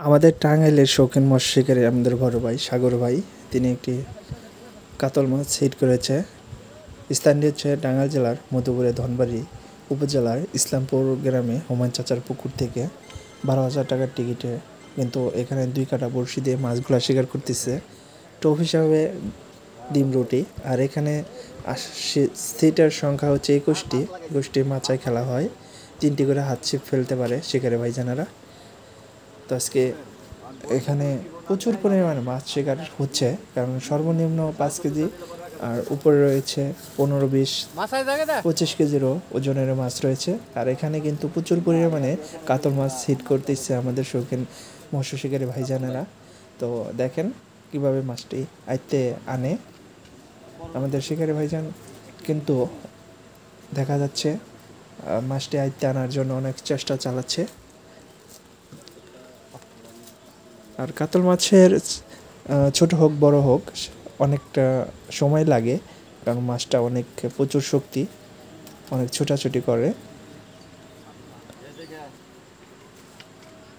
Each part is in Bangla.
আমাদের টাঙ্গাইলের শৌখিন মৎস্য শিকারী আমাদের বড় ভাই সাগর ভাই, তিনি একটি কাতল মাছ হিট করেছে। স্থানটি হচ্ছে টাঙ্গাইল জেলার মধুপুরে ধনবাড়ি উপজেলার ইসলামপুর গ্রামে হুমায়ুন চাচার পুকুর থেকে 12,000 টাকার টিকিটে কিন্তু এখানে 2 কাটা বড়শি দিয়ে মাছগুলো শিকার করতেছে। টোপ হিসাবে ডিম রুটি, আর এখানে সিটের সংখ্যা হচ্ছে 21টি মাচায় খেলা হয়। 3টি করে হাত ছিপ ফেলতে পারে শিকারে ভাইজানেরা। তো আজকে এখানে প্রচুর পরিমাণে মাছ শিকার হচ্ছে, কারণ সর্বনিম্ন 5 কেজি আর উপরে রয়েছে 15-20-25 কেজিরও ওজনের মাছ রয়েছে। আর এখানে কিন্তু প্রচুর পরিমাণে কাতল মাছ হিট করতেছে আমাদের শৌখিন মৎস্য শিকারী ভাইজানেরা। তো দেখেন কিভাবে মাছটি আয়ত্তে আনে আমাদের শিকারী ভাইজান, কিন্তু দেখা যাচ্ছে মাছটি আয়ত্তে আনার জন্য অনেক চেষ্টা চালাচ্ছে। আর কাতল মাছের ছোট হোক বড় হোক অনেকটা সময় লাগে, কারণ মাছটা প্রচুর শক্তি, অনেক ছোটাছুটি করে।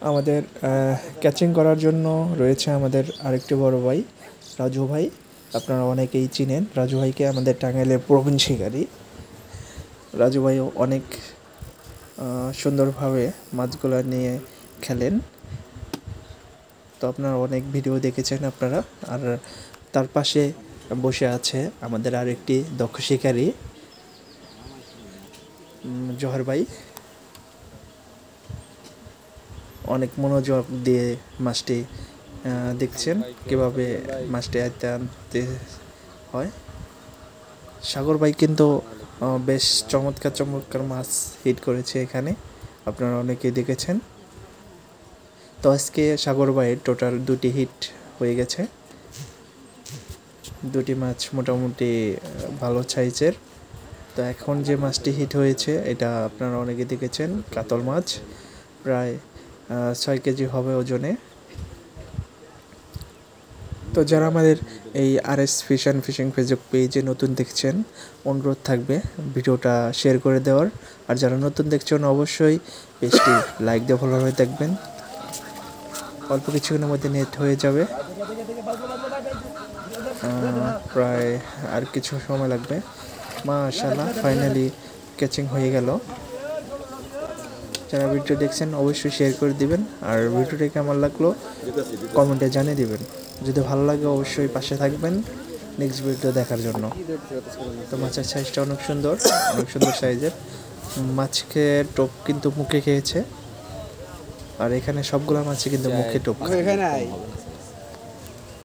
আমাদের ক্যাচিং করার জন্য রয়েছে আমাদের আরেকটি বড় ভাই রাজু ভাই, আপনারা অনেকেই চিনেন রাজু ভাইকে, আমাদের টাঙ্গাইলের প্রবীণ শিকারী। রাজু ভাইও অনেক সুন্দরভাবে মাছগুলো নিয়ে খেলেন, তো আপনারা অনেক ভিডিও দেখেছেন আপনারা। আর তার পাশে বসে আছে আমাদের আরেকটি দক্ষ শিকারী জোহর ভাই, অনেক মনোযোগ দিয়ে মাছটি দেখছেন কিভাবে মাছটি আয়ত্তে আনতে হয়। সাগর ভাই কিন্তু বেশ চমৎকার মাছ হিট করেছে এখানে, আপনারা অনেকেই দেখেছেন। তো আজকে সাগর ভাইয়ের টোটাল 2টি হিট হয়ে গেছে। 2টি মাছ মোটামুটি ভালো সাইজের। তো এখন যে মাছটি হিট হয়েছে এটা আপনারা অনেকে দেখেছেন, কাতল মাছ প্রায় 6 কেজি হবে ওজনে। তো যারা আমাদের এই RS fish and fishing Facebook পেজে নতুন দেখছেন, অনুরোধ থাকবে ভিডিওটা শেয়ার করে দেওয়ার। আর যারা নতুন দেখছেন অবশ্যই পেজটি লাইক দিয়ে ফলো হয়ে থাকবেন। অল্প কিছুক্ষণের মধ্যে নেট হয়ে যাবে, প্রায় আর কিছু সময় লাগবে। মাশাআল্লাহ ফাইনালি ক্যাচিং হয়ে গেল। যারা ভিডিও দেখছেন অবশ্যই শেয়ার করে দিবেন, আর ভিডিওটি কেমন লাগলো কমেন্টে জানিয়ে দিবেন। যদি ভালো লাগে অবশ্যই পাশে থাকবেন নেক্সট ভিডিও দেখার জন্য। তো মাছের সাইজটা অনেক সুন্দর সাইজের। মাছকে টোপ কিন্তু মুখে খেয়েছে, আর এখানে সবগুলো মাছই কিন্তু মুখে টোপ খায়।